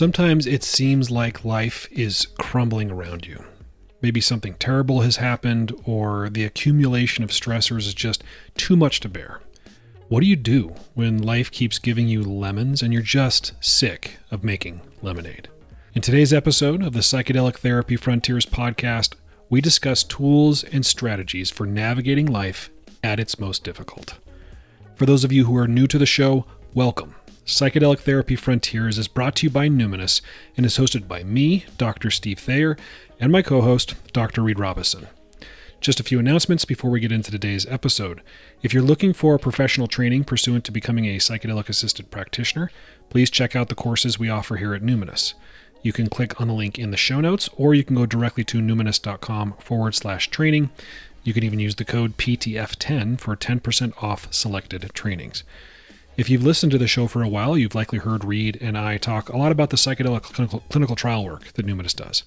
Sometimes it seems like life is crumbling around you. Maybe something terrible has happened, or the accumulation of stressors is just too much to bear. What do you do when life keeps giving you lemons and you're just sick of making lemonade? In today's episode of the Psychedelic Therapy Frontiers podcast, we discuss tools and strategies for navigating life at its most difficult. For those of you who are new to the show, welcome. Psychedelic Therapy Frontiers is brought to you by Numinus and is hosted by me, Dr. Steve Thayer, and my co-host, Dr. Reid Robison. Just a few announcements before we get into today's episode. If you're looking for professional training pursuant to becoming a psychedelic-assisted practitioner, please check out the courses we offer here at Numinus. You can click on the link in the show notes, or you can go directly to numinus.com/training. You can even use the code PTF10 for 10% off selected trainings. If you've listened to the show for a while, you've likely heard Reid and I talk a lot about the psychedelic clinical trial work that Numinus does.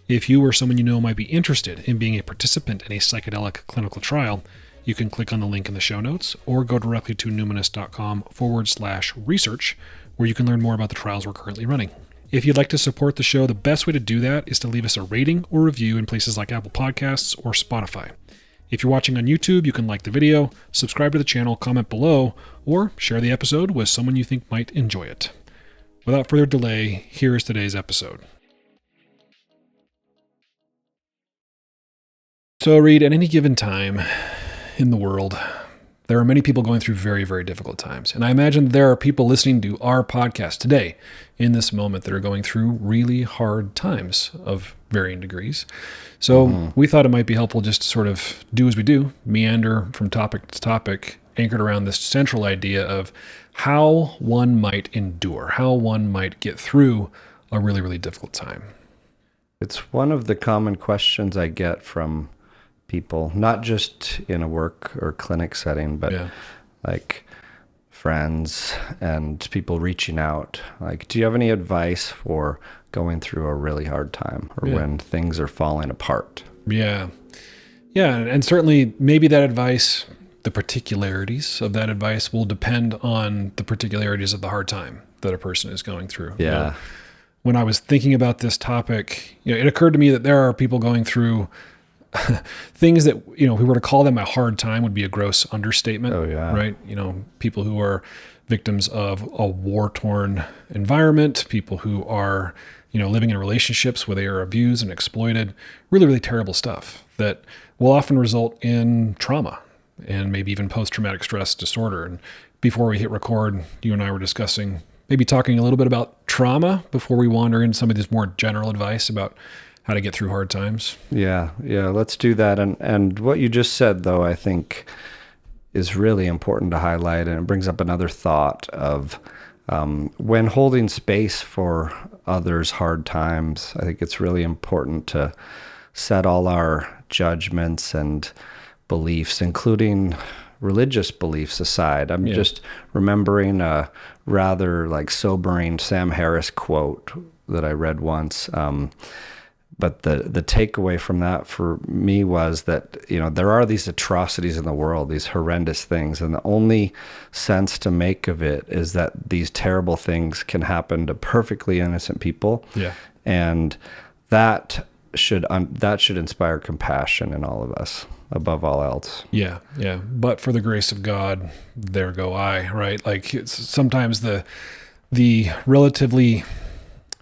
If you or someone you know might be interested in being a participant in a psychedelic clinical trial, you can click on the link in the show notes or go directly to numinus.com/research, where you can learn more about the trials we're currently running. If you'd like to support the show, the best way to do that is to leave us a rating or review in places like Apple Podcasts or Spotify. If you're watching on YouTube, you can like the video, subscribe to the channel, comment below, or share the episode with someone you think might enjoy it. Without further delay, here is today's episode. So, Reid, at any given time in the world, there are many people going through very, very difficult times. And I imagine there are people listening to our podcast today in this moment that are going through really hard times of varying degrees. So we thought it might be helpful just to sort of do as we do, meander from topic to topic, anchored around this central idea of how one might endure, how one might get through a really, really difficult time. It's one of the common questions I get from people, not just in a work or clinic setting, but like friends and people reaching out. Like, do you have any advice for going through a really hard time or when things are falling apart? Yeah. And certainly maybe that advice, the particularities of that advice will depend on the particularities of the hard time that a person is going through. Yeah. You know, when I was thinking about this topic, it occurred to me that there are people going through things that, if we were to call them a hard time would be a gross understatement. Oh, yeah. Right? People who are victims of a war-torn environment, people who are, living in relationships where they are abused and exploited, really, really terrible stuff that will often result in trauma and maybe even post-traumatic stress disorder. And before we hit record, you and I were discussing maybe talking a little bit about trauma before we wander into some of this more general advice about how to get through hard times. Yeah, let's do that. And what you just said, though, I think is really important to highlight, and it brings up another thought of when holding space for others' hard times, I think it's really important to set all our judgments and beliefs, including religious beliefs, aside. I'm just remembering a rather sobering Sam Harris quote that I read once. But the takeaway from that for me was that, there are these atrocities in the world, these horrendous things, and the only sense to make of it is that these terrible things can happen to perfectly innocent people. Yeah. And that should inspire compassion in all of us above all else. Yeah. But for the grace of God, there go I, right? Sometimes the relatively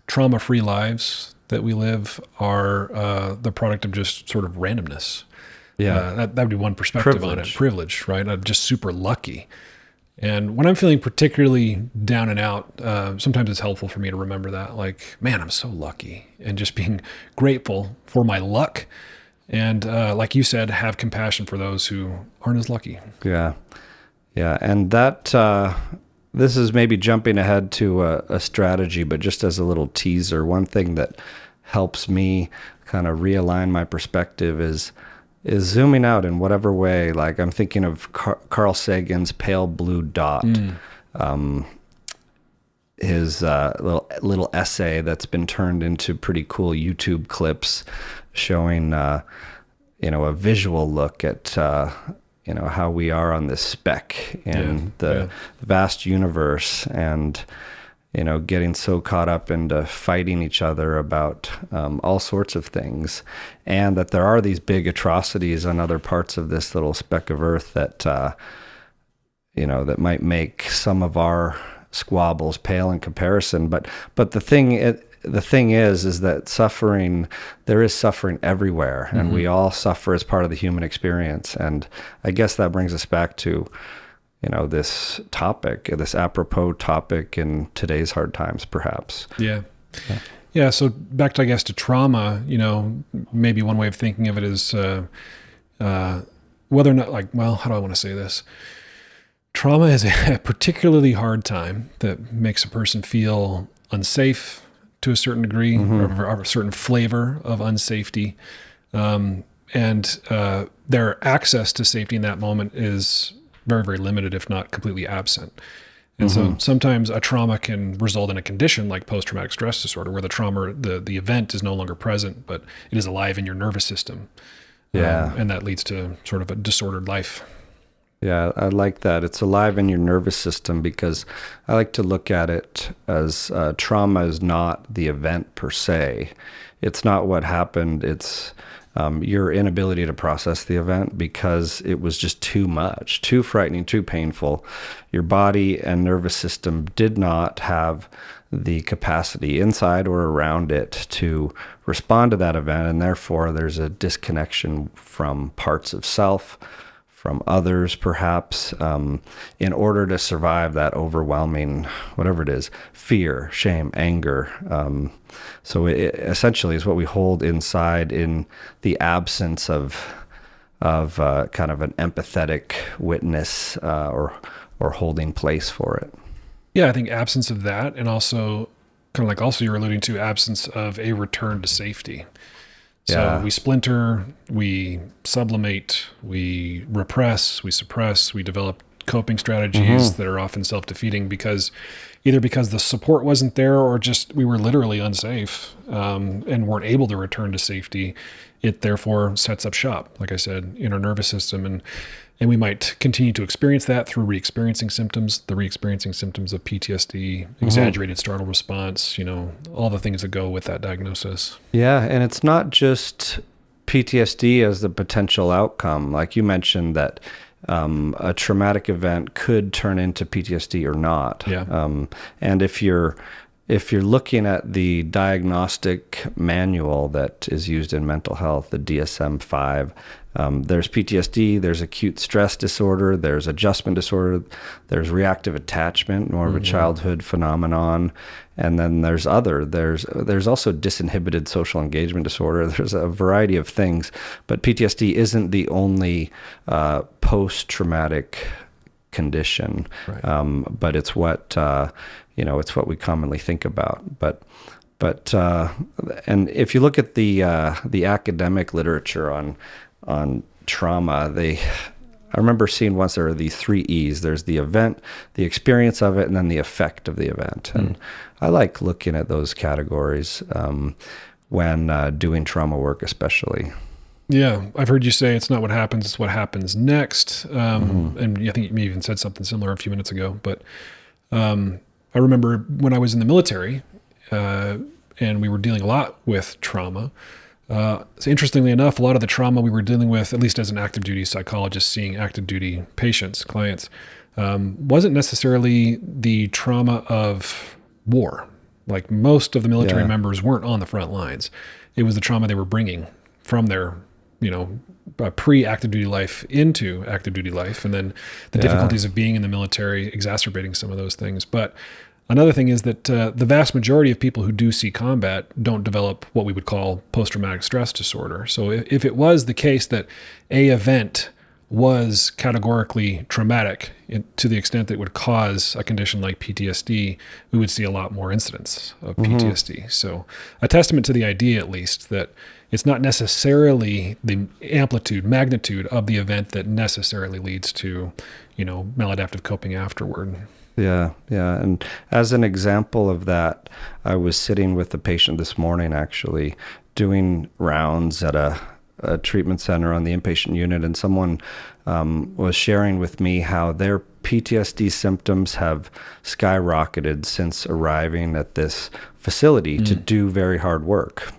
trauma-free lives that we live are the product of just sort of randomness. Yeah. That would be one perspective on it. Privilege, right? I'm just super lucky. And when I'm feeling particularly down and out, sometimes it's helpful for me to remember that, man, I'm so lucky, and just being grateful for my luck. And like you said, have compassion for those who aren't as lucky. Yeah. And that, this is maybe jumping ahead to a strategy, but just as a little teaser, one thing that helps me kind of realign my perspective is zooming out in whatever way. Like, I'm thinking of Carl Sagan's Pale Blue Dot, his little essay that's been turned into pretty cool YouTube clips showing, a visual look at, how we are on this speck in the vast universe. And getting so caught up into fighting each other about all sorts of things, and that there are these big atrocities on other parts of this little speck of earth that, that might make some of our squabbles pale in comparison. But the thing is that there is suffering everywhere, and we all suffer as part of the human experience. And I guess that brings us back to, this apropos topic in today's hard times, perhaps. Yeah. Yeah. So back to, I guess, to trauma, maybe one way of thinking of it is, whether or not, how do I want to say this? Trauma is a particularly hard time that makes a person feel unsafe to a certain degree, or a certain flavor of unsafety. And their access to safety in that moment is very, very limited, if not completely absent. And so sometimes a trauma can result in a condition like post-traumatic stress disorder, where the event is no longer present, but it is alive in your nervous system. Yeah. And that leads to sort of a disordered life. Yeah, I like that. It's alive in your nervous system, because I like to look at it as trauma is not the event per se. It's not what happened. It's your inability to process the event because it was just too much, too frightening, too painful. Your body and nervous system did not have the capacity inside or around it to respond to that event, and therefore there's a disconnection from parts of self, from others, perhaps, in order to survive that overwhelming, whatever it is, fear, shame, anger. So it essentially is what we hold inside in the absence of kind of an empathetic witness or holding place for it. Yeah, I think absence of that, and also kind of like you're alluding to, absence of a return to safety. So we splinter, we sublimate, we repress, we suppress, we develop coping strategies that are often self-defeating because the support wasn't there, or just we were literally unsafe and weren't able to return to safety. It therefore sets up shop, like I said, in our nervous system. And we might continue to experience that through re-experiencing symptoms, the re-experiencing symptoms of PTSD, exaggerated startle response, all the things that go with that diagnosis. Yeah, and it's not just PTSD as the potential outcome. Like you mentioned that a traumatic event could turn into PTSD or not. Yeah. And if you're looking at the diagnostic manual that is used in mental health, the DSM-5, there's PTSD, there's acute stress disorder, there's adjustment disorder, there's reactive attachment, more of a childhood phenomenon, and then there's also disinhibited social engagement disorder. There's a variety of things, but PTSD isn't the only post-traumatic condition, right. But it's what it's what we commonly think about. But and if you look at the academic literature on trauma, I remember seeing once there are these 3 E's. There's the event, the experience of it, and then the effect of the event. And I like looking at those categories when doing trauma work, especially. Yeah, I've heard you say it's not what happens, it's what happens next. And I think you even said something similar a few minutes ago. But I remember when I was in the military, and we were dealing a lot with trauma. So interestingly enough, a lot of the trauma we were dealing with, at least as an active duty psychologist seeing active duty patients, clients, wasn't necessarily the trauma of war. Like most of the military members weren't on the front lines. It was the trauma they were bringing from their, pre-active duty life into active duty life. And then the difficulties of being in the military exacerbating some of those things. But another thing is that the vast majority of people who do see combat don't develop what we would call post-traumatic stress disorder. So if it was the case that a event was categorically traumatic to the extent that it would cause a condition like PTSD, we would see a lot more incidents of PTSD. So a testament to the idea, at least, that it's not necessarily the magnitude of the event that necessarily leads to, maladaptive coping afterward. Yeah. And as an example of that, I was sitting with a patient this morning, actually, doing rounds at a treatment center on the inpatient unit, and someone was sharing with me how their PTSD symptoms have skyrocketed since arriving at this facility to do very hard work,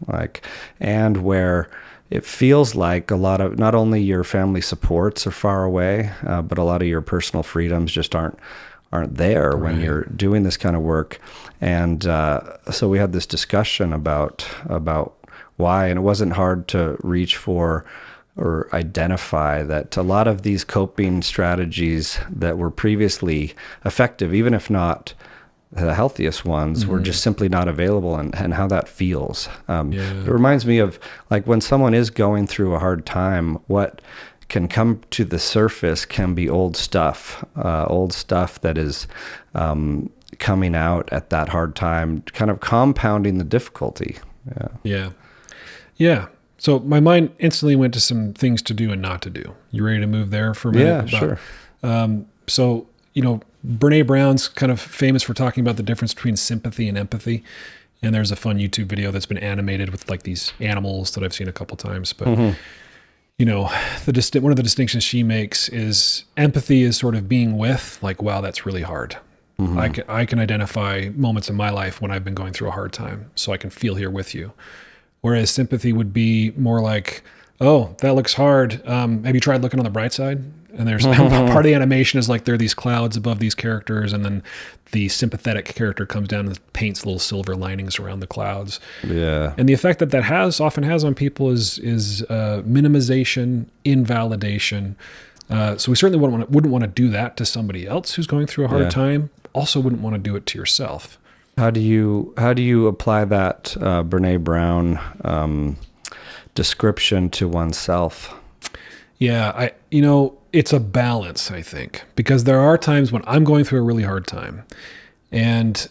and where it feels like a lot of, not only your family supports are far away, but a lot of your personal freedoms just aren't there when you're doing this kind of work. And so we had this discussion about why, and it wasn't hard to reach for or identify that a lot of these coping strategies that were previously effective, even if not the healthiest ones, were just simply not available, and how that feels. It reminds me of like when someone is going through a hard time, what can come to the surface can be old stuff that is coming out at that hard time, kind of compounding the difficulty. Yeah. So my mind instantly went to some things to do and not to do. You ready to move there for a minute? Yeah, sure. So, Brene Brown's kind of famous for talking about the difference between sympathy and empathy. And there's a fun YouTube video that's been animated with like these animals that I've seen a couple times. But, one of the distinctions she makes is empathy is sort of being with, like, wow, that's really hard. I can identify moments in my life when I've been going through a hard time, so I can feel here with you. Whereas sympathy would be more like, oh, that looks hard. Have you tried looking on the bright side? And there's part of the animation is like there are these clouds above these characters, and then the sympathetic character comes down and paints little silver linings around the clouds. Yeah. And the effect that often has on people is minimization, invalidation. So we certainly wouldn't want to do that to somebody else who's going through a hard time. Also wouldn't want to do it to yourself. How do you apply that Brene Brown description to oneself? Yeah, it's a balance, I think, because there are times when I'm going through a really hard time, and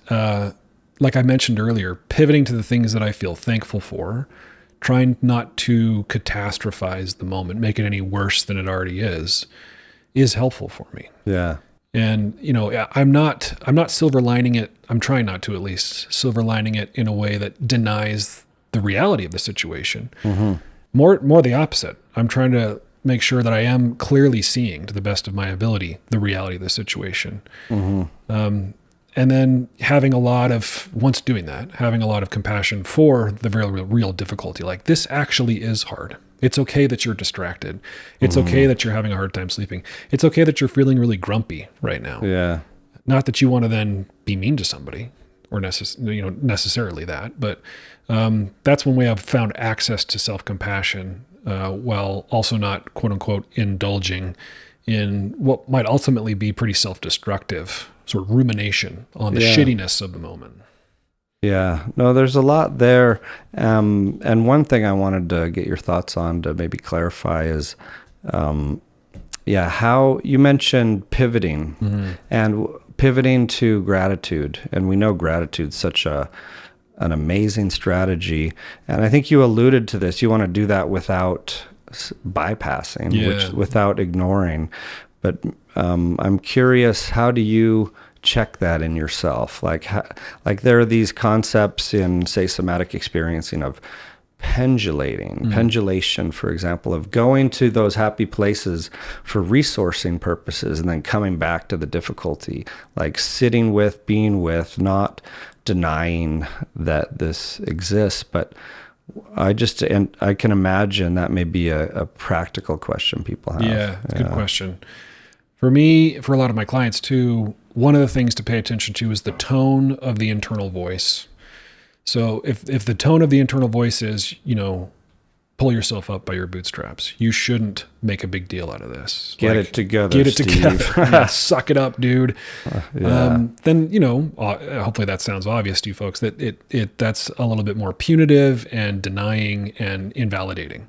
like I mentioned earlier, pivoting to the things that I feel thankful for, trying not to catastrophize the moment, make it any worse than it already is helpful for me. Yeah. And, I'm not silver lining it. I'm trying not to, at least, silver lining it in a way that denies the reality of the situation. More the opposite. I'm trying to make sure that I am clearly seeing, to the best of my ability, the reality of the situation. And then once doing that, having a lot of compassion for the very real difficulty. Like, this actually is hard. It's okay that you're distracted. It's okay that you're having a hard time sleeping. It's okay that you're feeling really grumpy right now. Yeah. Not that you want to then be mean to somebody or necessarily that, but that's one way I've found access to self-compassion, while also not, quote unquote, indulging in what might ultimately be pretty self-destructive sort of rumination on the shittiness of the moment. Yeah, no, there's a lot there. And one thing I wanted to get your thoughts on to maybe clarify is, how you mentioned pivoting and pivoting to gratitude. And we know gratitude's such an amazing strategy. And I think you alluded to this. You want to do that without bypassing, without ignoring. But I'm curious, how do you check that in yourself? Like there are these concepts in, say, somatic experiencing of pendulation, for example, of going to those happy places for resourcing purposes and then coming back to the difficulty, like sitting with, being with, not denying that this exists. But I can imagine that may be a practical question people have. Yeah, it's a good question. For me, for a lot of my clients too, one of the things to pay attention to is the tone of the internal voice. So if the tone of the internal voice is, pull yourself up by your bootstraps, you shouldn't make a big deal out of this. Get it together, Steve. Yeah, suck it up, dude. Then, hopefully that sounds obvious to you folks, that that's a little bit more punitive and denying and invalidating.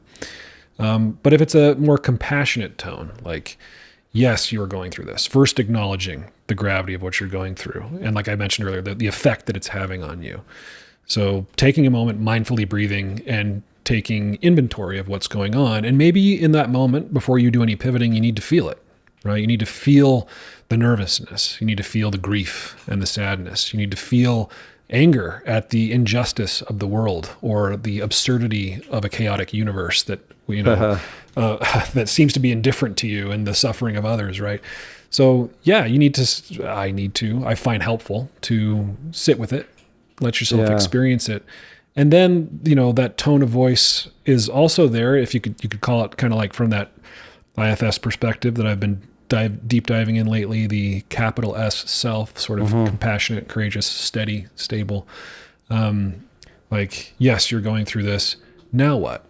But if it's a more compassionate tone, like, yes, you are going through this. First, acknowledging the gravity of what you're going through. And like I mentioned earlier, the effect that it's having on you. So taking a moment, mindfully breathing and taking inventory of what's going on. And maybe in that moment, before you do any pivoting, you need to feel it, right? You need to feel the nervousness. You need to feel the grief and the sadness. You need to feel anger at the injustice of the world or the absurdity of a chaotic universe that that seems to be indifferent to you and the suffering of others, right? So yeah, I find helpful to sit with it, let yourself experience it. And then, that tone of voice is also there. If you could call it kind of like from that IFS perspective that I've been deep diving in lately, the capital S self, sort of compassionate, courageous, steady, stable. Like, yes, you're going through this. Now what?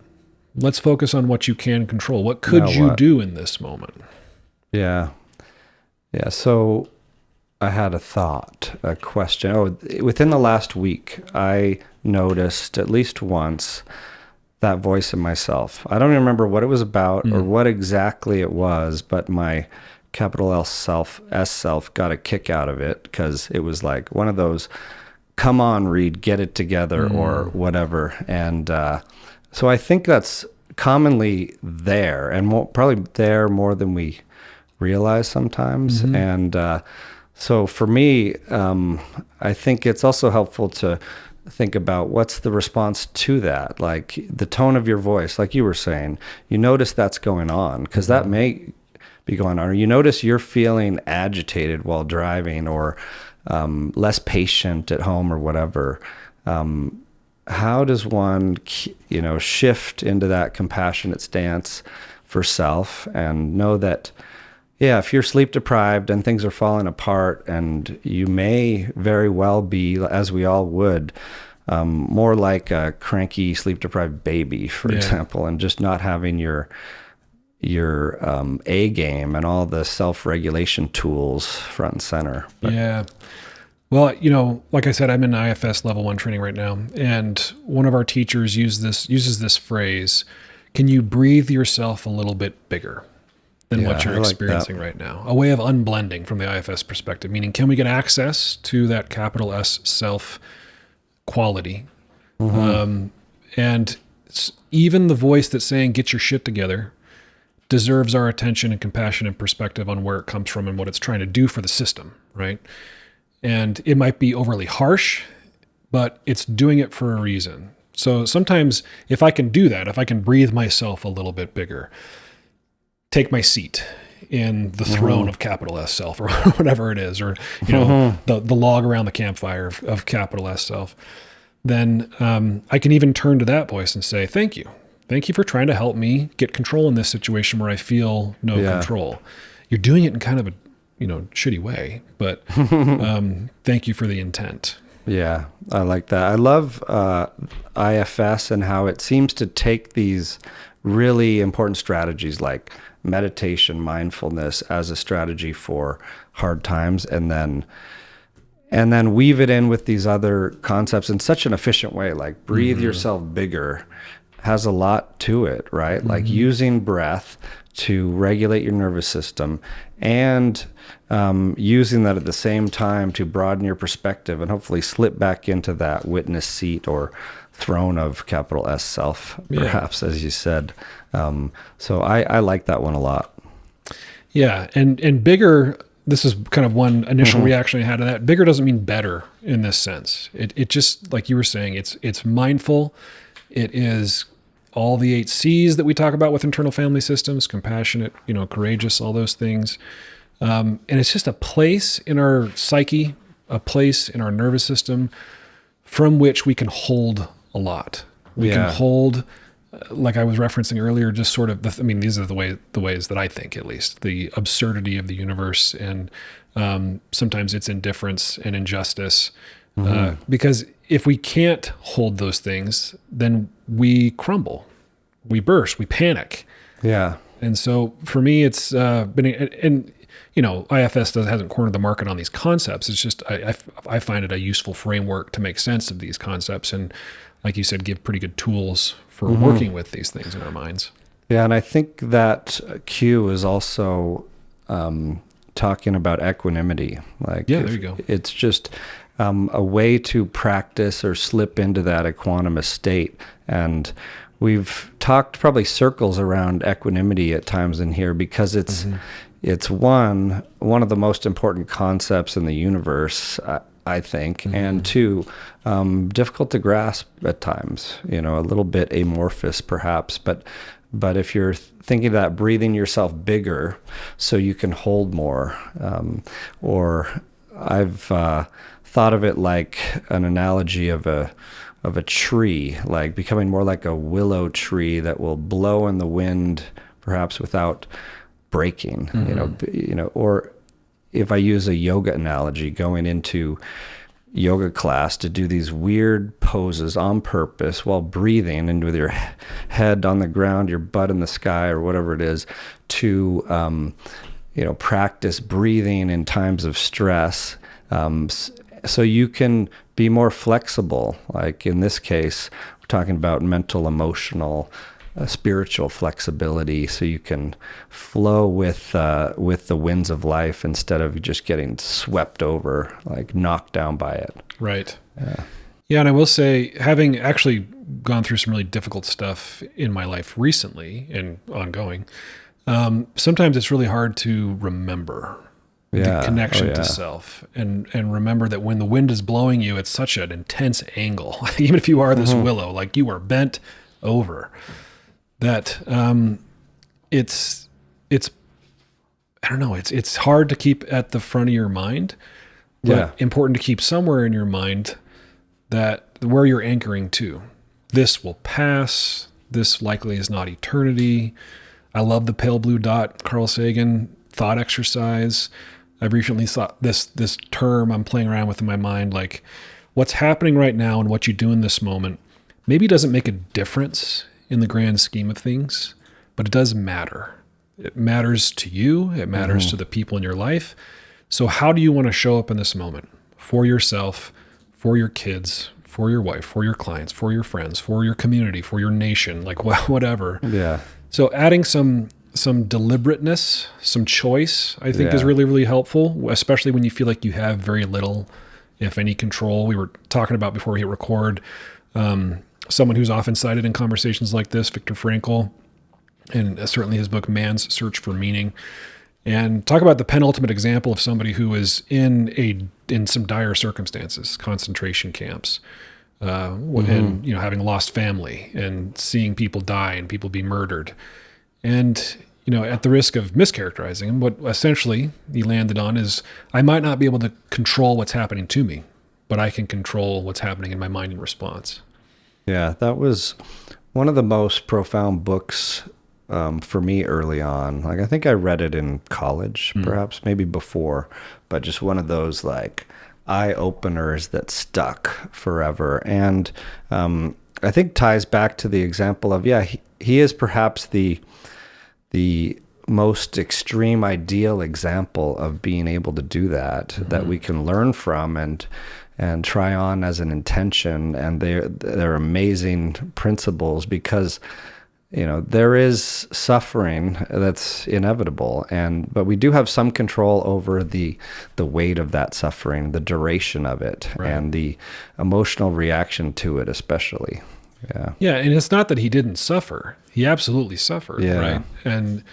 Let's focus on what you can control. What could you do in this moment? Yeah. Yeah. So I had a question. Within the last week, I noticed at least once that voice in myself. I don't remember what it was about or what exactly it was, but my capital S self got a kick out of it, because it was like one of those, come on, Reid, get it together, or whatever. And so I think that's commonly there, and probably there more than we realize sometimes. And so for me, I think it's also helpful to think about what's the response to that, like the tone of your voice, like you were saying. You notice that's going on, because that may be going on, or you notice you're feeling agitated while driving, or less patient at home, or whatever. How does one, shift into that compassionate stance for self, and know that, if you're sleep deprived and things are falling apart, and you may very well be, as we all would, more like a cranky sleep deprived baby, for example, and just not having your A game and all the self-regulation tools front and center. Yeah. Well, like I said, I'm in IFS level 1 training right now, and one of our teachers uses this phrase: can you breathe yourself a little bit bigger than what you're experiencing right now? A way of unblending from the IFS perspective, meaning, can we get access to that capital S self quality? And even the voice that's saying, get your shit together, deserves our attention and compassion and perspective on where it comes from and what it's trying to do for the system, right? And it might be overly harsh, but it's doing it for a reason. So sometimes if I can do that, if I can breathe myself a little bit bigger, take my seat in the throne of capital S self, or whatever it is, or, the log around the campfire of capital S self, then I can even turn to that voice and say, thank you. Thank you for trying to help me get control in this situation where I feel no control. You're doing it in kind of a, shitty way, but thank you for the intent. Yeah, I like that. I love IFS and how it seems to take these really important strategies like meditation, mindfulness, as a strategy for hard times, and then weave it in with these other concepts in such an efficient way. Like, breathe yourself bigger has a lot to it, right? Like using breath to regulate your nervous system, and using that at the same time to broaden your perspective and hopefully slip back into that witness seat or throne of capital S self, perhaps, as you said. So I like that one a lot. Yeah. And bigger, this is kind of one initial reaction I had to that. Bigger doesn't mean better in this sense. It just, like you were saying, it's mindful. It is all the 8 C's that we talk about with internal family systems: compassionate, courageous, all those things. And it's just a place in our psyche, a place in our nervous system from which we can hold a lot. We can hold, like I was referencing earlier, just sort of, these are the ways that I think, at least, the absurdity of the universe, and sometimes its indifference and injustice. Because if we can't hold those things, then we crumble, we burst, we panic. Yeah. And so for me, it's been, and IFS hasn't cornered the market on these concepts. It's just, I find it a useful framework to make sense of these concepts, and, like you said, give pretty good tools for working with these things in our minds. Yeah, and I think that Q is also talking about equanimity. Like, there you go. It's just a way to practice or slip into that equanimous state. And we've talked probably circles around equanimity at times in here, because it's one of the most important concepts in the universe, I think, and 2, difficult to grasp at times, a little bit amorphous perhaps, but But if you're thinking about breathing yourself bigger so you can hold more, or I've thought of it like an analogy of a tree, like becoming more like a willow tree that will blow in the wind, perhaps without breaking. Or if I use a yoga analogy, going into yoga class to do these weird poses on purpose while breathing, and with your head on the ground, your butt in the sky, or whatever it is, to practice breathing in times of stress, so you can be more flexible. Like in this case, we're talking about mental, emotional, spiritual flexibility, so you can flow with the winds of life instead of just getting swept over, like knocked down by it. Right. Yeah, and I will say, having actually gone through some really difficult stuff in my life recently and ongoing, sometimes it's really hard to remember the connection to self, and remember that when the wind is blowing you, it's such an intense angle. Even if you are this willow, like you are bent over, that it's I don't know, it's hard to keep at the front of your mind, but important to keep somewhere in your mind that where you're anchoring to. This will pass. This likely is not eternity. I love the pale blue dot, Carl Sagan thought exercise. I've recently thought this term I'm playing around with in my mind, like what's happening right now and what you do in this moment maybe doesn't make a difference in the grand scheme of things, but it does matter. It matters to you. It matters to the people in your life. So how do you want to show up in this moment for yourself, for your kids, for your wife, for your clients, for your friends, for your community, for your nation, like whatever. Yeah. So adding some deliberateness, some choice, I think is really, really helpful, especially when you feel like you have very little, if any, control. We were talking about before we hit record, someone who's often cited in conversations like this, Viktor Frankl, and certainly his book, Man's Search for Meaning, and talk about the penultimate example of somebody who is in some dire circumstances, concentration camps, and having lost family and seeing people die and people be murdered. And, at the risk of mischaracterizing him, what essentially he landed on is, I might not be able to control what's happening to me, but I can control what's happening in my mind in response. Yeah, that was one of the most profound books for me early on. Like, I think I read it in college, perhaps, maybe before, but just one of those like eye openers that stuck forever. And I think ties back to the example of, he is perhaps the most extreme ideal example of being able to do that, that we can learn from and try on as an intention. And they're amazing principles, because there is suffering that's inevitable, but we do have some control over the weight of that suffering, the duration of it, and the emotional reaction to it, especially. Yeah, and it's not that he didn't suffer. He absolutely suffered, right? And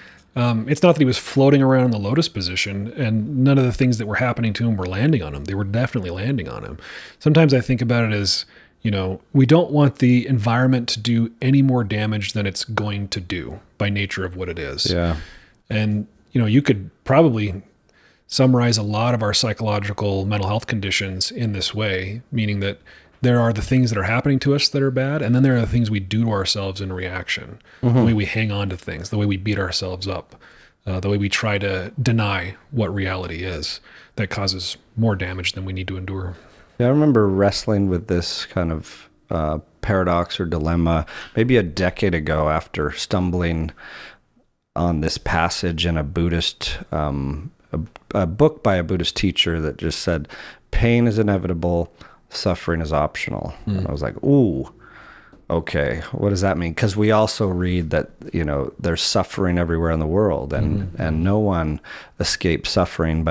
it's not that he was floating around in the lotus position and none of the things that were happening to him were landing on him. They were definitely landing on him. Sometimes I think about it as, we don't want the environment to do any more damage than it's going to do by nature of what it is. Yeah. And, you could probably summarize a lot of our psychological mental health conditions in this way, meaning that there are the things that are happening to us that are bad, and then there are the things we do to ourselves in reaction, the way we hang on to things, the way we beat ourselves up, the way we try to deny what reality is, that causes more damage than we need to endure. Yeah, I remember wrestling with this kind of paradox or dilemma maybe a decade ago, after stumbling on this passage in a Buddhist, a book by a Buddhist teacher that just said, pain is inevitable, suffering is optional. And I was like, ooh, okay, what does that mean? Because we also read that, there's suffering everywhere in the world, and no one escapes suffering.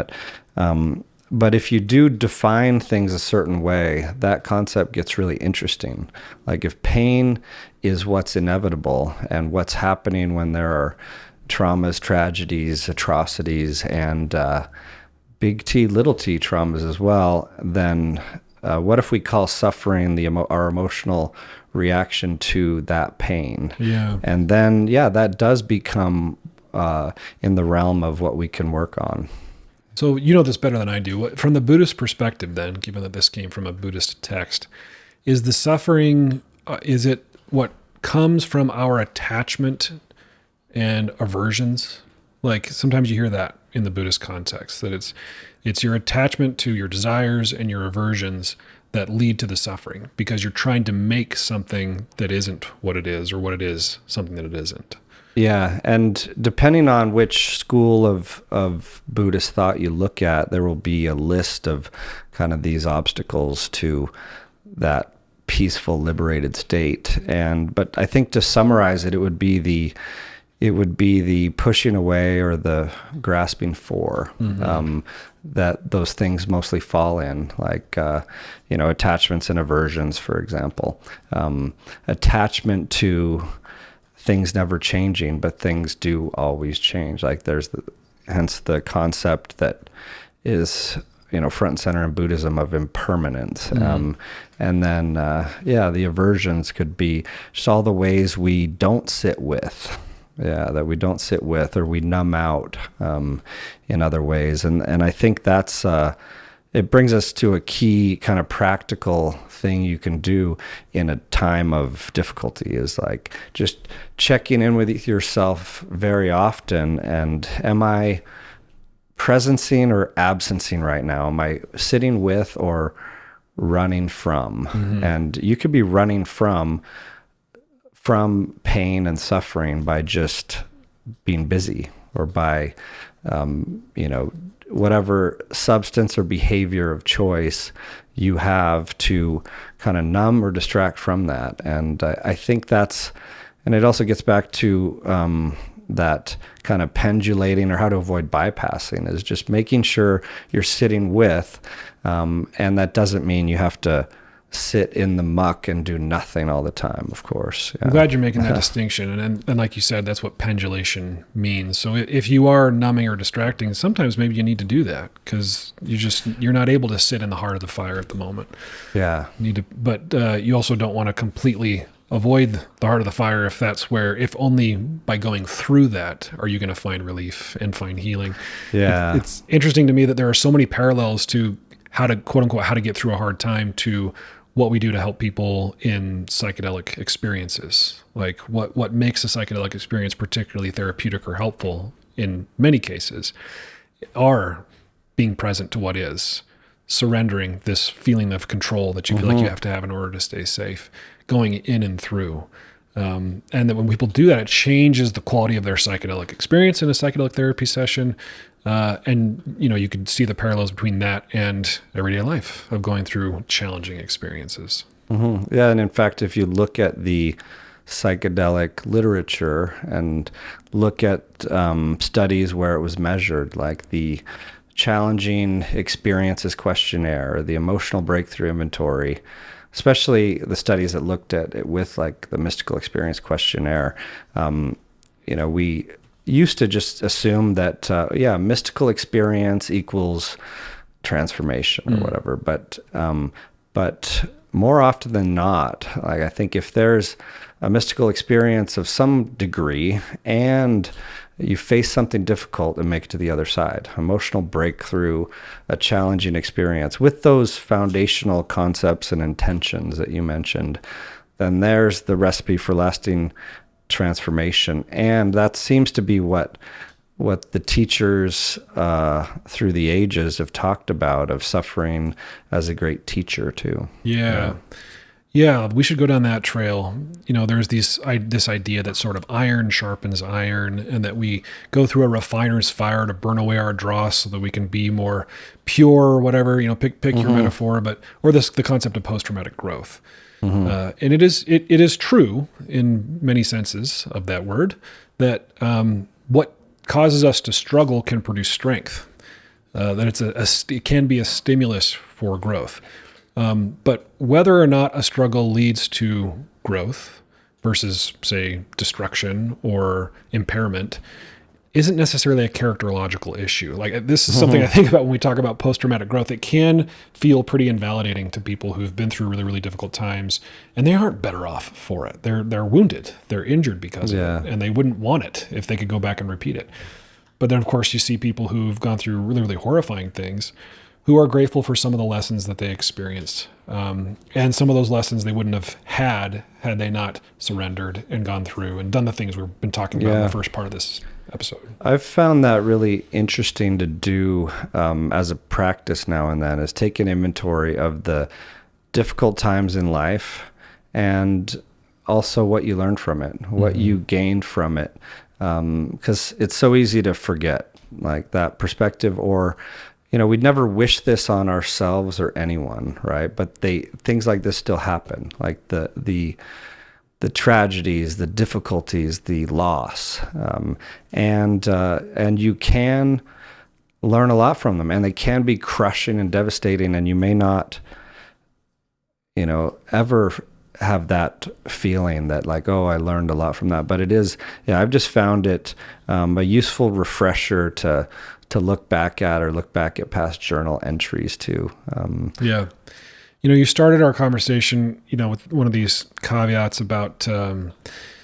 But if you do define things a certain way, that concept gets really interesting. Like, if pain is what's inevitable and what's happening when there are traumas, tragedies, atrocities, and big T, little t traumas as well, then what if we call suffering our emotional reaction to that pain? Yeah. And then, yeah, that does become in the realm of what we can work on. So you know this better than I do. From the Buddhist perspective then, given that this came from a Buddhist text, is the suffering, is it what comes from our attachment and aversions? Like sometimes you hear that in the Buddhist context, that it's your attachment to your desires and your aversions that lead to the suffering because you're trying to make something that isn't what it is, or what it is something that it isn't. Yeah, and depending on which school of Buddhist thought you look at, there will be a list of kind of these obstacles to that peaceful, liberated state. But I think to summarize it, it would be the pushing away or the grasping for that those things mostly fall in, like attachments and aversions, for example. Attachment to things never changing, but things do always change. Like hence the concept that is, front and center in Buddhism of impermanence. And then, the aversions could be just all the ways we don't sit with. Yeah, that we don't sit with, or we numb out in other ways. And I think that's, it brings us to a key kind of practical thing you can do in a time of difficulty, is like just checking in with yourself very often. And am I presencing or absencing right now? Am I sitting with or running from? And you could be running from pain and suffering by just being busy, or by, whatever substance or behavior of choice you have to kind of numb or distract from that. And I think and it also gets back to that kind of pendulating, or how to avoid bypassing, is just making sure you're sitting with, and that doesn't mean you have to sit in the muck and do nothing all the time, of course. Yeah. I'm glad you're making that distinction. And like you said, that's what pendulation means. So if you are numbing or distracting, sometimes maybe you need to do that because you're not able to sit in the heart of the fire at the moment. Yeah. But you also don't want to completely avoid the heart of the fire if only by going through that are you going to find relief and find healing. Yeah. It's interesting to me that there are so many parallels to how to, quote unquote, how to get through a hard time to what we do to help people in psychedelic experiences. Like what makes a psychedelic experience particularly therapeutic or helpful in many cases are being present to what is, surrendering this feeling of control that you feel like you have to have in order to stay safe, going in and through. And that when people do that, it changes the quality of their psychedelic experience in a psychedelic therapy session. And you could see the parallels between that and everyday life of going through challenging experiences. Yeah. And in fact, if you look at the psychedelic literature and look at studies where it was measured, like the challenging experiences questionnaire, the emotional breakthrough inventory, especially the studies that looked at it with like the mystical experience questionnaire, we used to just assume that, mystical experience equals transformation or whatever. But more often than not, like I think if there's a mystical experience of some degree and you face something difficult and make it to the other side, emotional breakthrough, a challenging experience with those foundational concepts and intentions that you mentioned, then there's the recipe for lasting transformation. And that seems to be what the teachers through the ages have talked about, of suffering as a great teacher too. Yeah, we should go down that trail. There's this idea that sort of iron sharpens iron, and that we go through a refiner's fire to burn away our dross so that we can be more pure, or whatever, pick your metaphor, or the concept of post-traumatic growth. And it is true in many senses of that word that what causes us to struggle can produce strength. That it can be a stimulus for growth. But whether or not a struggle leads to growth versus, say, destruction or impairment isn't necessarily a characterological issue. Like, this is something I think about when we talk about post-traumatic growth. It can feel pretty invalidating to people who've been through really, really difficult times, and they aren't better off for it. They're wounded. They're injured because of it, and they wouldn't want it if they could go back and repeat it. But then, of course, you see people who've gone through really, really horrifying things who are grateful for some of the lessons that they experienced. And some of those lessons they wouldn't have had they not surrendered and gone through and done the things we've been talking about in the first part of this episode. I've found that really interesting to do as a practice now and then, is take an inventory of the difficult times in life and also what you learned from it, what you gained from it. Because it's so easy to forget, like, that perspective, or, you know, we'd never wish this on ourselves or anyone, right? But things like this still happen, like the tragedies, the difficulties, the loss, and you can learn a lot from them, and they can be crushing and devastating, and you may not, you know, ever have that feeling that, like, oh, I learned a lot from that. But it is, I've just found it a useful refresher to look back at, or look back at past journal entries too. You know, you started our conversation, you know, with one of these caveats about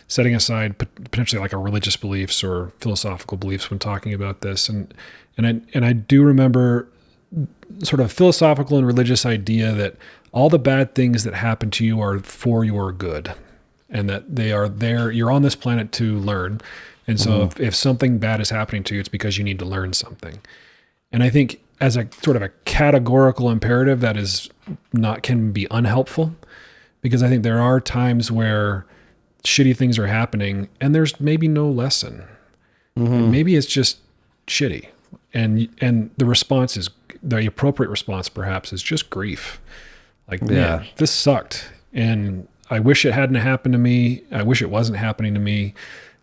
setting aside potentially like our religious beliefs or philosophical beliefs when talking about this. And I do remember sort of philosophical and religious idea that all the bad things that happen to you are for your good, and that they are there. You're on this planet to learn. And so if something bad is happening to you, it's because you need to learn something. And I think as a sort of a categorical imperative, that is can be unhelpful, because I think there are times where shitty things are happening and there's maybe no lesson. And maybe it's just shitty. And the response is, the appropriate response perhaps is just grief. Like, man, this sucked. And I wish it hadn't happened to me. I wish it wasn't happening to me.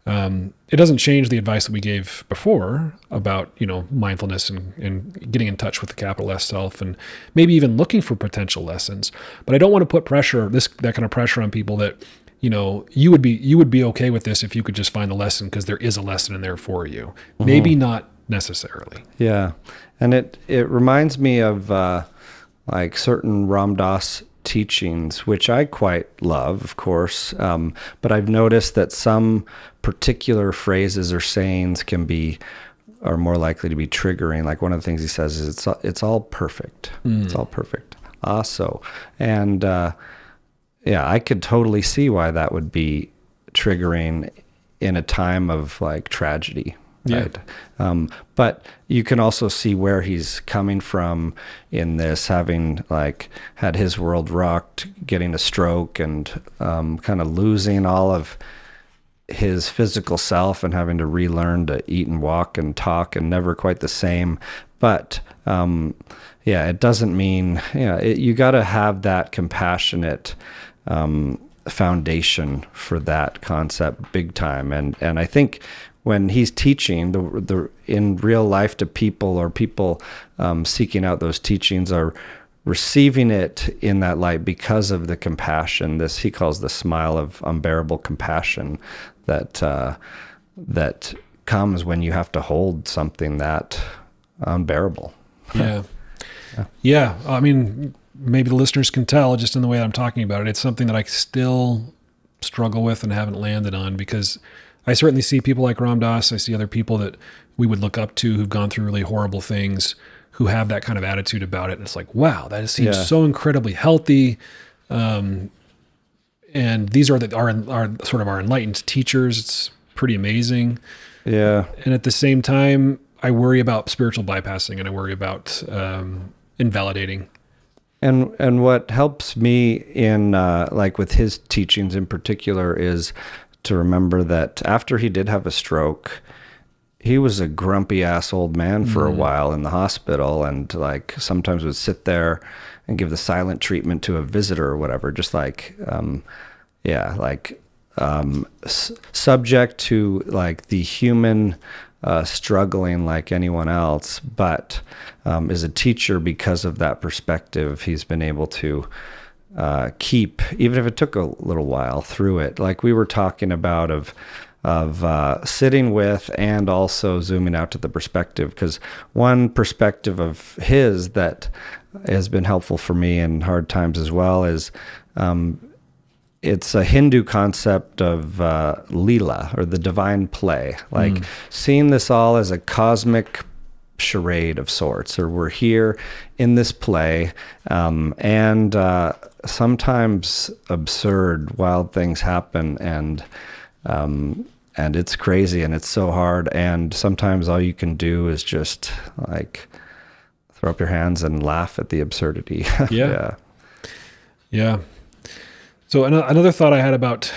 It doesn't change the advice that we gave before about, you know, mindfulness and getting in touch with the capital S self, and maybe even looking for potential lessons. But I don't want to put that kind of pressure on people that, you know, you would be okay with this if you could just find the lesson, because there is a lesson in there for you. Maybe not necessarily. Yeah. And it reminds me of like certain Ram Dass teachings, which I quite love, of course. But I've noticed that some particular phrases or sayings are more likely to be triggering. Like, one of the things he says is, it's all perfect. It's all perfect. So, and I could totally see why that would be triggering in a time of like tragedy. Right. But you can also see where he's coming from in this, having like had his world rocked, getting a stroke, and kind of losing all of his physical self and having to relearn to eat and walk and talk, and never quite the same. But it doesn't mean, you got to have that compassionate foundation for that concept big time. And I think when he's teaching the in real life to people, or people seeking out those teachings are receiving it in that light because of the compassion. This he calls the smile of unbearable compassion that comes when you have to hold something that unbearable. Yeah. I mean, maybe the listeners can tell just in the way I'm talking about it. It's something that I still struggle with and haven't landed on, because I certainly see people like Ram Dass. I see other people that we would look up to who've gone through really horrible things, who have that kind of attitude about it. And it's like, wow, that seems so incredibly healthy. And these are our sort of our enlightened teachers. It's pretty amazing. Yeah. And at the same time, I worry about spiritual bypassing, and I worry about invalidating. And what helps me in like with his teachings in particular is to remember that after he did have a stroke, he was a grumpy ass old man for a while in the hospital, and like sometimes would sit there and give the silent treatment to a visitor or whatever, just like subject to like the human struggling like anyone else, but as a teacher, because of that perspective, he's been able to keep, even if it took a little while through it. Like we were talking about of sitting with and also zooming out to the perspective. Because one perspective of his that has been helpful for me in hard times as well is it's a Hindu concept of Leela, or the divine play, like seeing this all as a cosmic charade of sorts, or we're here in this play, and sometimes absurd, wild things happen, and it's crazy and it's so hard, and sometimes all you can do is just like throw up your hands and laugh at the absurdity. Yeah. So another thought I had about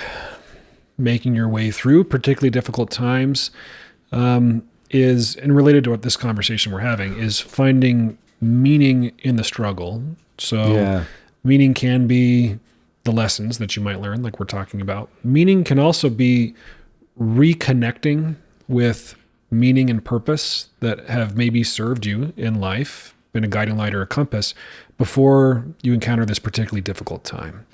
making your way through particularly difficult times is, and related to what this conversation we're having, is finding meaning in the struggle. So meaning can be the lessons that you might learn, like we're talking about. Meaning can also be reconnecting with meaning and purpose that have maybe served you in life, been a guiding light or a compass, before you encounter this particularly difficult time.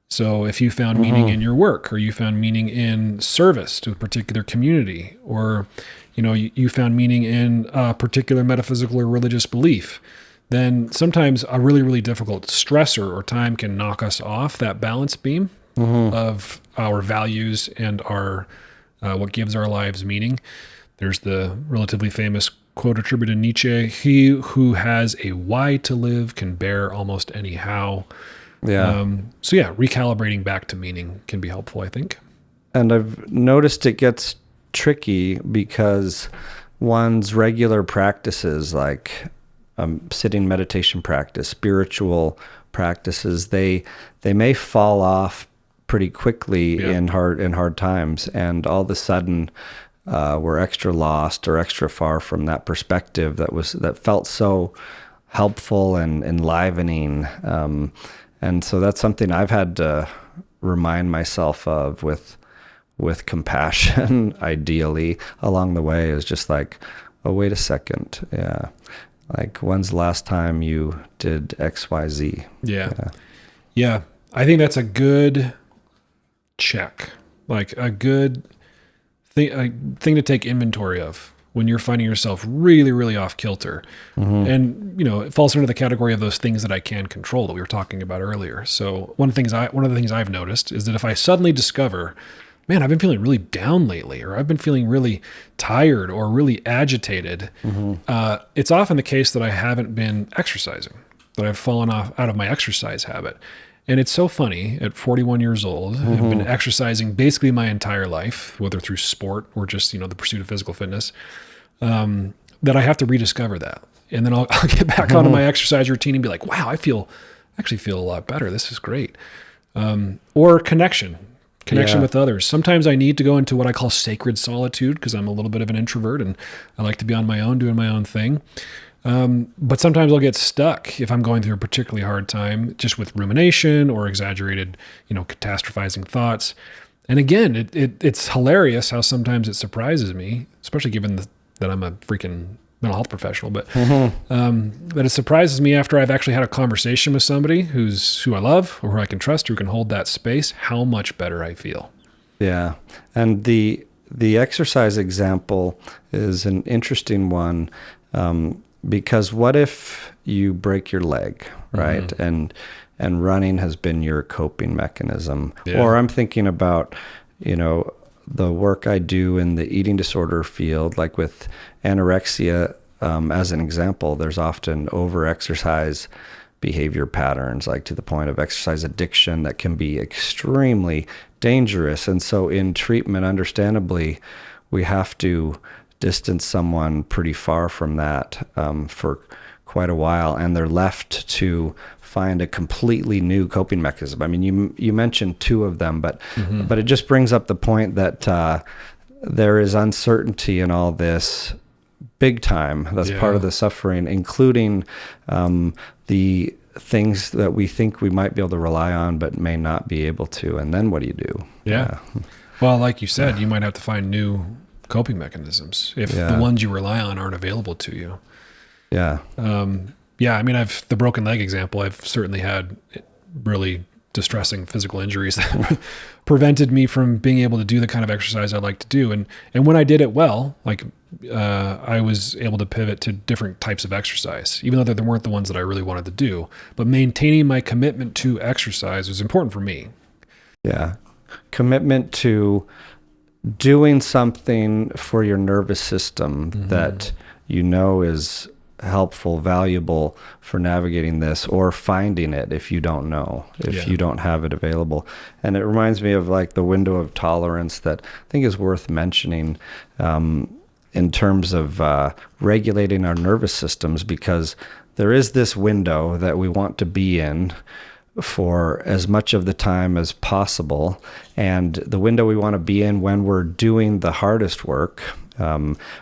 So if you found meaning in your work, or you found meaning in service to a particular community, or you found meaning in a particular metaphysical or religious belief, then sometimes a really, really difficult stressor or time can knock us off that balance beam of our values and our what gives our lives meaning. There's the relatively famous quote attributed to Nietzsche: "He who has a why to live can bear almost any how." Recalibrating back to meaning can be helpful, I think. And I've noticed it gets tricky because one's regular practices, like sitting meditation practice, spiritual practices, they may fall off pretty quickly in hard times, and all of a sudden we're extra lost or extra far from that perspective that felt so helpful and enlivening. And so that's something I've had to remind myself of with compassion, ideally, along the way, is just like, oh, wait a second. Yeah. Like, when's the last time you did X, Y, Z? Yeah. I think that's a good check, like a good thing to take inventory of when you're finding yourself really, really off kilter. And, it falls under the category of those things that I can control that we were talking about earlier. So one of the things I've noticed is that if I suddenly discover, man, I've been feeling really down lately, or I've been feeling really tired or really agitated, it's often the case that I haven't been exercising, that I've fallen out of my exercise habit. And it's so funny, at 41 years old, I've been exercising basically my entire life, whether through sport or just, the pursuit of physical fitness, that I have to rediscover that. And then I'll get back onto my exercise routine and be like, wow, I actually feel a lot better. This is great. Or connection with others. Sometimes I need to go into what I call sacred solitude, because I'm a little bit of an introvert and I like to be on my own, doing my own thing. But sometimes I'll get stuck if I'm going through a particularly hard time, just with rumination or exaggerated, catastrophizing thoughts. And again, it's hilarious how sometimes it surprises me, especially given that I'm a freaking mental health professional, but that it surprises me after I've actually had a conversation with somebody who I love, or who I can trust, who can hold that space, how much better I feel. Yeah. And the exercise example is an interesting one, because what if you break your leg, right? And running has been your coping mechanism. Or I'm thinking about, the work I do in the eating disorder field, like with anorexia, as an example. There's often over-exercise behavior patterns, like to the point of exercise addiction, that can be extremely dangerous. And so in treatment, understandably, we have to distance someone pretty far from that for quite a while, and they're left to find a completely new coping mechanism. I mean, you mentioned two of them, but it just brings up the point that there is uncertainty in all this, big time. That's part of the suffering, including the things that we think we might be able to rely on, but may not be able to. And then what do you do? Well, like you said, you might have to find new coping mechanisms if the ones you rely on aren't available to you. I mean, the broken leg example, I've certainly had really distressing physical injuries that prevented me from being able to do the kind of exercise I like to do. And when I did it well, like I was able to pivot to different types of exercise, even though they weren't the ones that I really wanted to do. But maintaining my commitment to exercise was important for me. Yeah. Commitment to doing something for your nervous system that you know is helpful, valuable for navigating this, or finding it if you don't know, if you don't have it available. And it reminds me of like the window of tolerance that I think is worth mentioning in terms of regulating our nervous systems, because there is this window that we want to be in for as much of the time as possible. And the window we want to be in when we're doing the hardest work,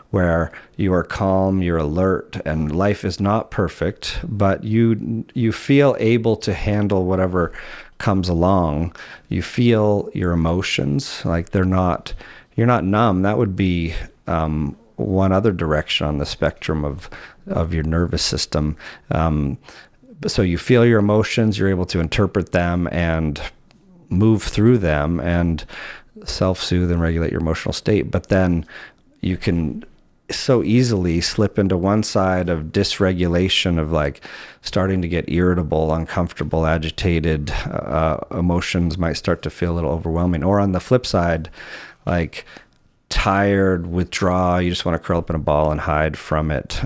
where you are calm, you're alert, and life is not perfect, but you feel able to handle whatever comes along. You feel your emotions, like you're not numb. That would be one other direction on the spectrum of your nervous system. So you feel your emotions, you're able to interpret them and move through them and self-soothe and regulate your emotional state. But then you can so easily slip into one side of dysregulation, of like starting to get irritable, uncomfortable, agitated. Emotions might start to feel a little overwhelming. Or on the flip side, like tired, withdraw, you just want to curl up in a ball and hide from it.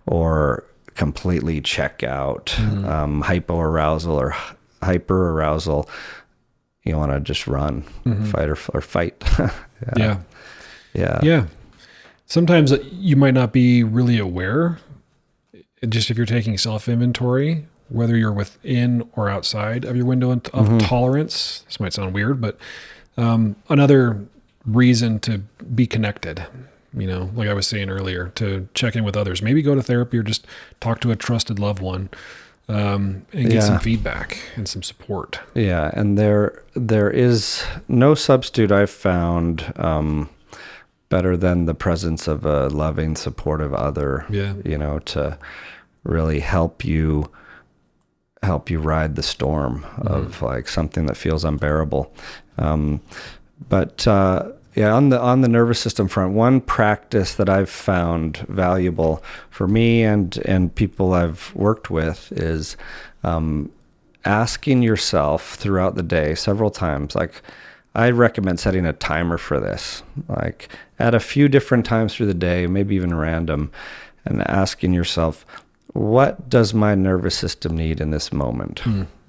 Or completely check out, hypoarousal or hyperarousal. You want to just run, fight or fight. Yeah. Sometimes you might not be really aware, just if you're taking self-inventory, whether you're within or outside of your window of tolerance. This might sound weird, but another reason to be connected, like I was saying earlier, to check in with others, maybe go to therapy or just talk to a trusted loved one, and get some feedback and some support. Yeah. And there is no substitute I've found, better than the presence of a loving, supportive other, to really help you ride the storm of like something that feels unbearable. But on the nervous system front, one practice that I've found valuable for me and people I've worked with is asking yourself throughout the day several times. Like, I recommend setting a timer for this, like at a few different times through the day, maybe even random, and asking yourself, what does my nervous system need in this moment?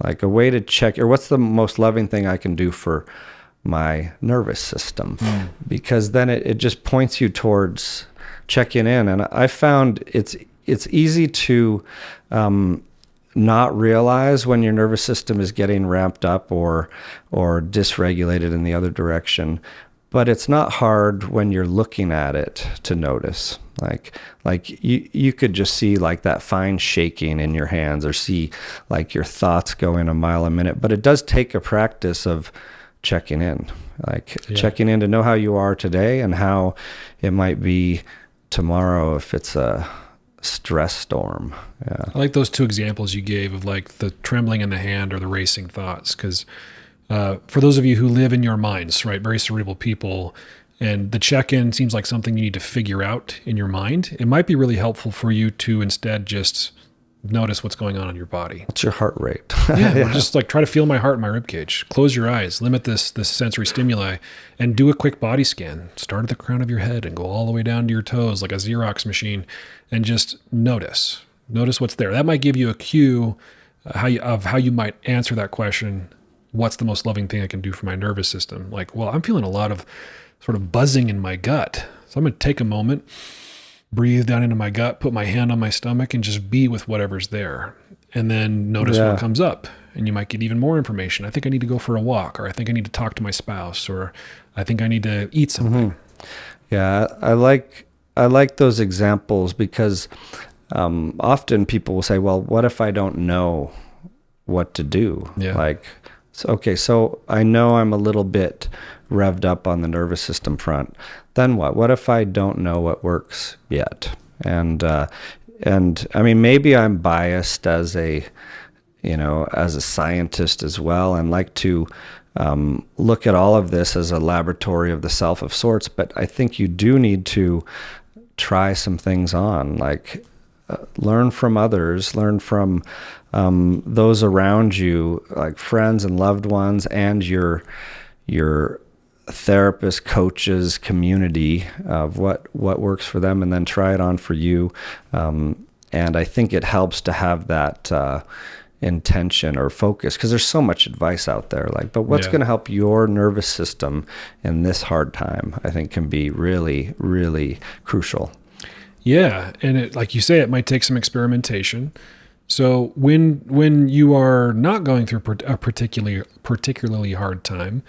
Like a way to check, or what's the most loving thing I can do for my nervous system? Because then it just points you towards checking in. And I found it's easy to not realize when your nervous system is getting ramped up or dysregulated in the other direction. But it's not hard when you're looking at it to notice. Like you could just see like that fine shaking in your hands, or see like your thoughts going a mile a minute. But it does take a practice of checking in, checking in to know how you are today and how it might be tomorrow if it's a stress storm. Yeah. I like those two examples you gave of like the trembling in the hand or the racing thoughts, because for those of you who live in your minds, right, very cerebral people, and the check-in seems like something you need to figure out in your mind, it might be really helpful for you to instead just notice what's going on in your body. What's your heart rate? Or just like try to feel my heart in my ribcage. Close your eyes, limit this sensory stimuli, and do a quick body scan. Start at the crown of your head and go all the way down to your toes like a Xerox machine, and just notice what's there. That might give you a cue of how you might answer that question. What's the most loving thing I can do for my nervous system? Like, well, I'm feeling a lot of sort of buzzing in my gut. So I'm going to take a moment, breathe down into my gut, put my hand on my stomach, and just be with whatever's there. And then notice what comes up. And you might get even more information. I think I need to go for a walk, or I think I need to talk to my spouse, or I think I need to eat something. Yeah, I like those examples because often people will say, well, what if I don't know what to do? Yeah. So I know I'm a little bit revved up on the nervous system front. Then what? What if I don't know what works yet? And I mean, maybe I'm biased as a as a scientist as well, and like to look at all of this as a laboratory of the self of sorts. But I think you do need to try some things on, like learn from others, learn from those around you, like friends and loved ones, and your therapist, coaches, community of what works for them, and then try it on for you. And I think it helps to have that intention or focus, because there's so much advice out there, but what's going to help your nervous system in this hard time, I think can be really, really crucial. Yeah. And it, like you say, it might take some experimentation. So when you are not going through a particularly hard time,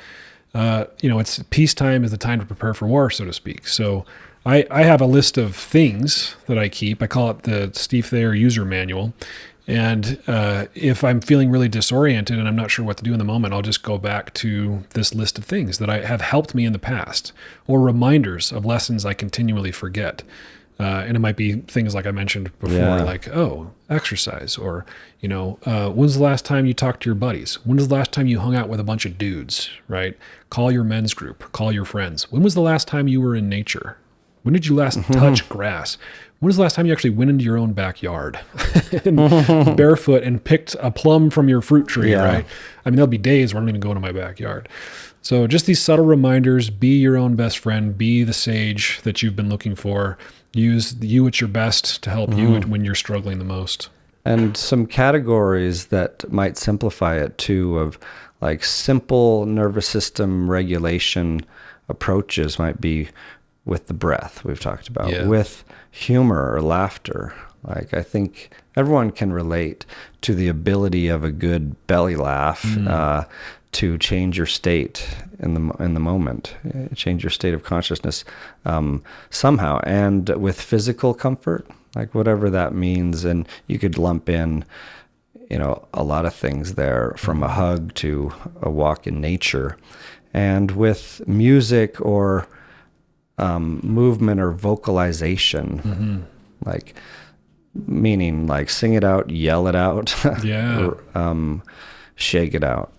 it's peacetime is the time to prepare for war, so to speak. So I have a list of things that I keep. I call it the Steve Thayer user manual. And if I'm feeling really disoriented and I'm not sure what to do in the moment, I'll just go back to this list of things that have helped me in the past, or reminders of lessons I continually forget. And it might be things like I mentioned before, like, exercise, or, when's the last time you talked to your buddies? When was the last time you hung out with a bunch of dudes, right? Call your men's group, call your friends. When was the last time you were in nature? When did you last touch grass? When was the last time you actually went into your own backyard and barefoot and picked a plum from your fruit tree, right? I mean, there'll be days where I don't even go into my backyard. So just these subtle reminders, be your own best friend, be the sage that you've been looking for. Use you at your best to help you when you're struggling the most. And some categories that might simplify it too, of like simple nervous system regulation approaches might be with the breath we've talked about, with humor or laughter. Like, I think everyone can relate to the ability of a good belly laugh to change your state in the moment, change your state of consciousness somehow. And with physical comfort, like whatever that means, and you could lump in, a lot of things there, from a hug to a walk in nature. And with music or movement or vocalization, like meaning like sing it out, yell it out, or shake it out.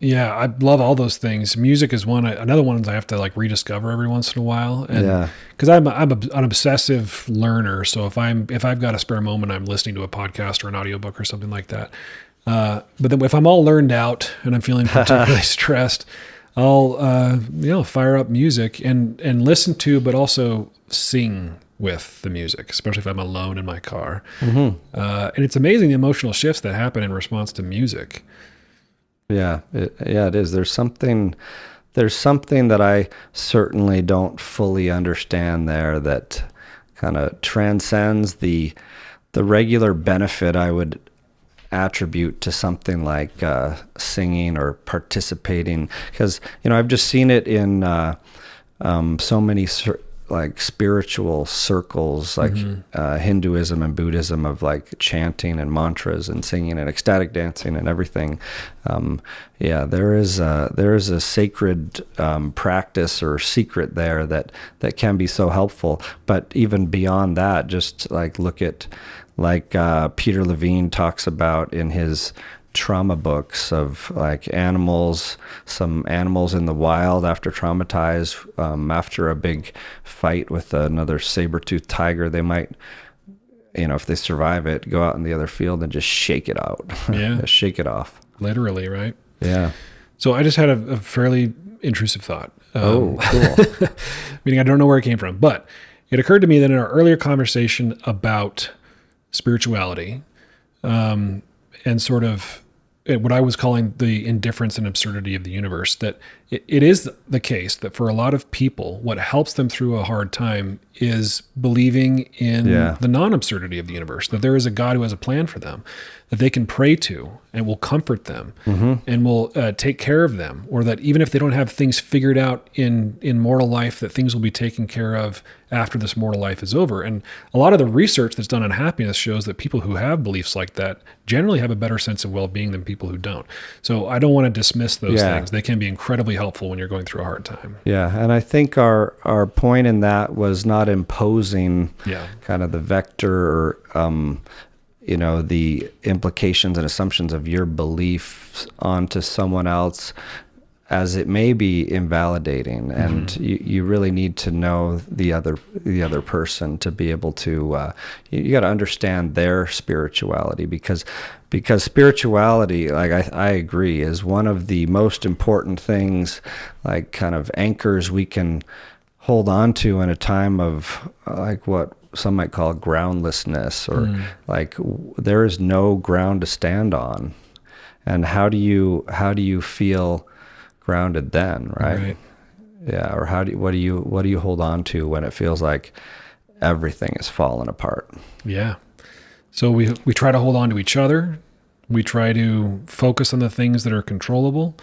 Yeah, I love all those things. Music is one. Another one I have to like rediscover every once in a while, and because I'm an obsessive learner. So if I've got a spare moment, I'm listening to a podcast or an audiobook or something like that. But then if I'm all learned out and I'm feeling particularly stressed, I'll fire up music and listen to, but also sing with the music, especially if I'm alone in my car. And it's amazing the emotional shifts that happen in response to music. Yeah, it is. There's something that I certainly don't fully understand there that kind of transcends the regular benefit I would attribute to something like singing or participating, because I've just seen it in so many like spiritual circles, like Hinduism and Buddhism, of like chanting and mantras and singing and ecstatic dancing and everything. There is a sacred practice or secret there that can be so helpful. But even beyond that, just like look at Peter Levine talks about in his trauma books, of like some animals in the wild after traumatized, after a big fight with another saber-toothed tiger, they might, if they survive it, go out in the other field and just shake it out. Shake it off. Literally, right? Yeah. So I just had a fairly intrusive thought. Cool. Meaning I don't know where it came from, but it occurred to me that in our earlier conversation about spirituality, and sort of what I was calling the indifference and absurdity of the universe, that it is the case that for a lot of people, what helps them through a hard time is believing in the non-absurdity of the universe, that there is a God who has a plan for them, that they can pray to and will comfort them and will take care of them, or that even if they don't have things figured out in mortal life, that things will be taken care of after this mortal life is over. And a lot of the research that's done on happiness shows that people who have beliefs like that generally have a better sense of well-being than people who don't. So I don't want to dismiss those things. They can be incredibly helpful when you're going through a hard time. Yeah. And I think our point in that was not imposing kind of the vector or, the implications and assumptions of your beliefs onto someone else, as it may be invalidating, and you really need to know the other person to be able to you got to understand their spirituality, because spirituality, like I agree, is one of the most important things, like kind of anchors we can hold on to in a time of like what some might call groundlessness, or there is no ground to stand on. And how do you feel grounded then, right? Yeah. Or what do you hold on to when it feels like everything is falling apart? Yeah. So we try to hold on to each other. We try to focus on the things that are controllable.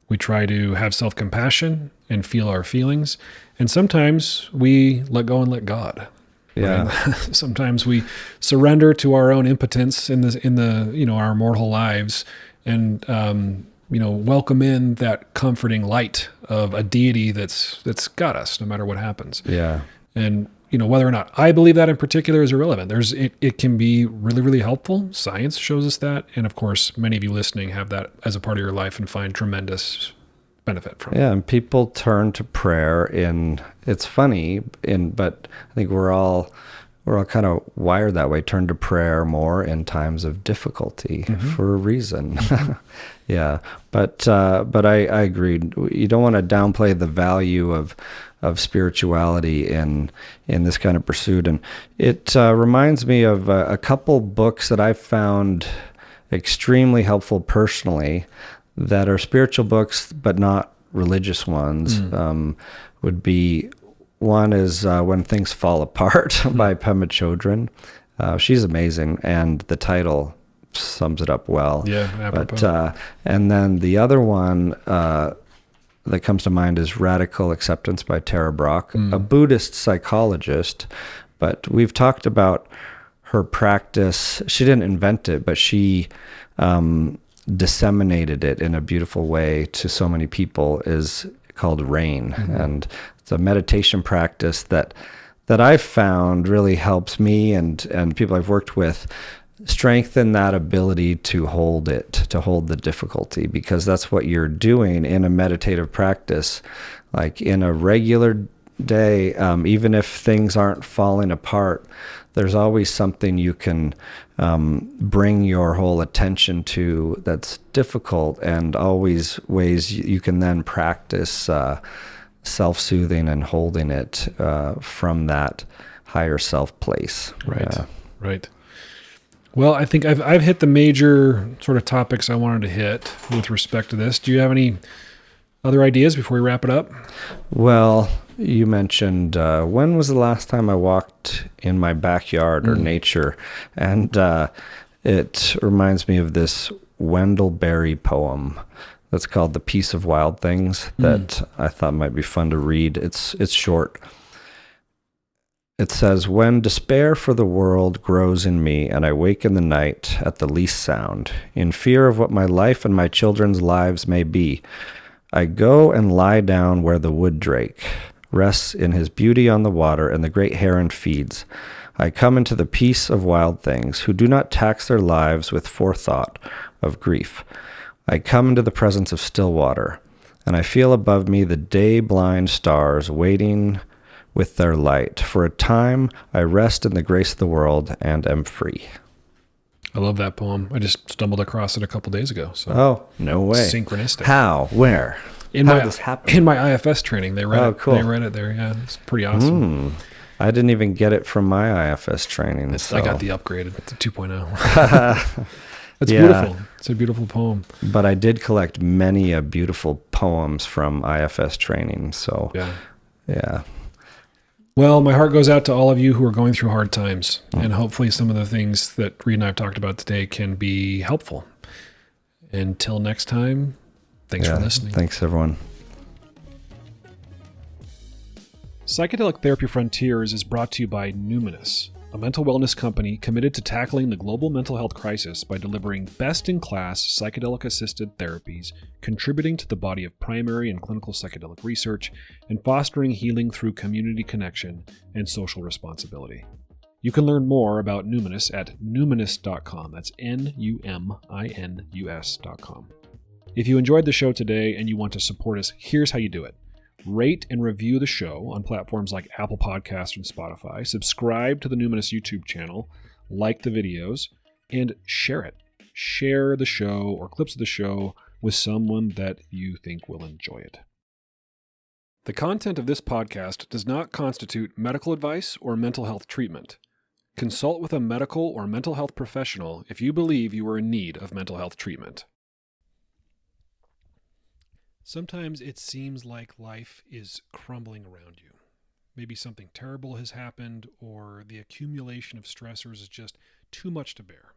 We try to have self-compassion and feel our feelings. And sometimes we let go and let God. Yeah. Right? Sometimes we surrender to our own impotence in the our mortal lives, and welcome in that comforting light of a deity that's got us no matter what happens. Yeah. And whether or not I believe that in particular is irrelevant. It can be really, really helpful. Science shows us that. And of course, many of you listening have that as a part of your life and find tremendous benefit from it. Yeah. And people turn to prayer it's funny, but I think we're all kind of wired that way, turn to prayer more in times of difficulty for a reason. Yeah. But I agree. You don't want to downplay the value of spirituality in this kind of pursuit. And it reminds me of a couple books that I've found extremely helpful personally that are spiritual books, but not religious ones. Would be, one is When Things Fall Apart by Pema Chodron. She's amazing, and the title sums it up well. Yeah, apropos. But and then the other one that comes to mind is Radical Acceptance by Tara Brach, a Buddhist psychologist. But we've talked about her practice. She didn't invent it, but she disseminated it in a beautiful way to so many people, is called RAIN. And it's a meditation practice that I've found really helps me and people I've worked with strengthen that ability to hold the difficulty, because that's what you're doing in a meditative practice. Like in a regular day, even if things aren't falling apart, there's always something you can bring your whole attention to that's difficult, and always ways you can then practice self-soothing and holding it from that higher self place. Right. Well, I think I've hit the major sort of topics I wanted to hit with respect to this. Do you have any other ideas before we wrap it up? Well, you mentioned when was the last time I walked in my backyard or nature? And it reminds me of this Wendell Berry poem that's called The Peace of Wild Things that I thought might be fun to read. It's short. It says, "When despair for the world grows in me, and I wake in the night at the least sound, in fear of what my life and my children's lives may be, I go and lie down where the wood drake rests in his beauty on the water, and the great heron feeds. I come into the peace of wild things, who do not tax their lives with forethought of grief. I come into the presence of still water, and I feel above me the day-blind stars waiting with their light. For a time, I rest in the grace of the world and am free." I love that poem. I just stumbled across it a couple days ago. So Oh, no way. synchronistic. How? Where? How did this happen? In my IFS training, they read it. Cool. They read it there. Yeah, it's pretty awesome. I didn't even get it from my IFS training. I got the upgraded. It's a 2.0. It's beautiful. It's a beautiful poem. But I did collect many beautiful poems from IFS training. So, yeah. Well, my heart goes out to all of you who are going through hard times, and hopefully some of the things that Reid and I have talked about today can be helpful. Until next time, thanks for listening. Thanks, everyone. Psychedelic Therapy Frontiers is brought to you by Numinus, a mental wellness company committed to tackling the global mental health crisis by delivering best-in-class psychedelic-assisted therapies, contributing to the body of primary and clinical psychedelic research, and fostering healing through community connection and social responsibility. You can learn more about Numinus at numinus.com. That's Numinus.com. If you enjoyed the show today and you want to support us, here's how you do it. Rate and review the show on platforms like Apple Podcasts and Spotify. Subscribe to the Numinus YouTube channel, like the videos, and share it. Share the show or clips of the show with someone that you think will enjoy it. The content of this podcast does not constitute medical advice or mental health treatment. Consult with a medical or mental health professional if you believe you are in need of mental health treatment. Sometimes it seems like life is crumbling around you. Maybe something terrible has happened, or the accumulation of stressors is just too much to bear.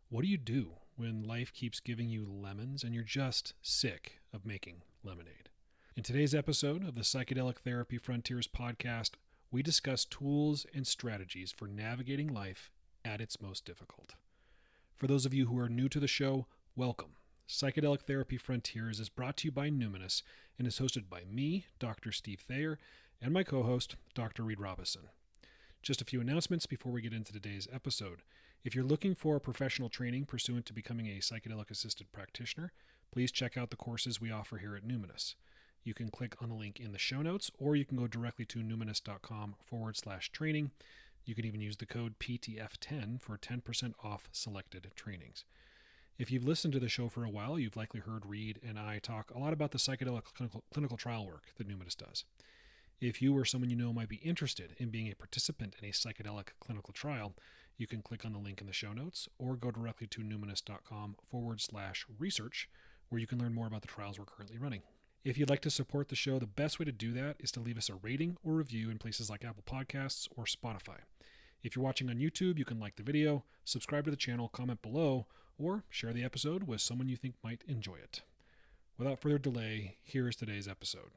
What do you do when life keeps giving you lemons and you're just sick of making lemonade? In today's episode of the Psychedelic Therapy Frontiers podcast, we discuss tools and strategies for navigating life at its most difficult. For those of you who are new to the show, welcome. Psychedelic Therapy Frontiers is brought to you by Numinus and is hosted by me, Dr. Steve Thayer, and my co-host, Dr. Reid Robison. Just a few announcements before we get into today's episode. If you're looking for professional training pursuant to becoming a psychedelic-assisted practitioner, please check out the courses we offer here at Numinus. You can click on the link in the show notes, or you can go directly to numinus.com/training. You can even use the code PTF10 for 10% off selected trainings. If you've listened to the show for a while, you've likely heard Reid and I talk a lot about the psychedelic clinical trial work that Numinus does. If you or someone you know might be interested in being a participant in a psychedelic clinical trial, you can click on the link in the show notes or go directly to numinus.com/research, where you can learn more about the trials we're currently running. If you'd like to support the show, the best way to do that is to leave us a rating or review in places like Apple Podcasts or Spotify. If you're watching on YouTube, you can like the video, subscribe to the channel, comment below, or share the episode with someone you think might enjoy it. Without further delay, here is today's episode.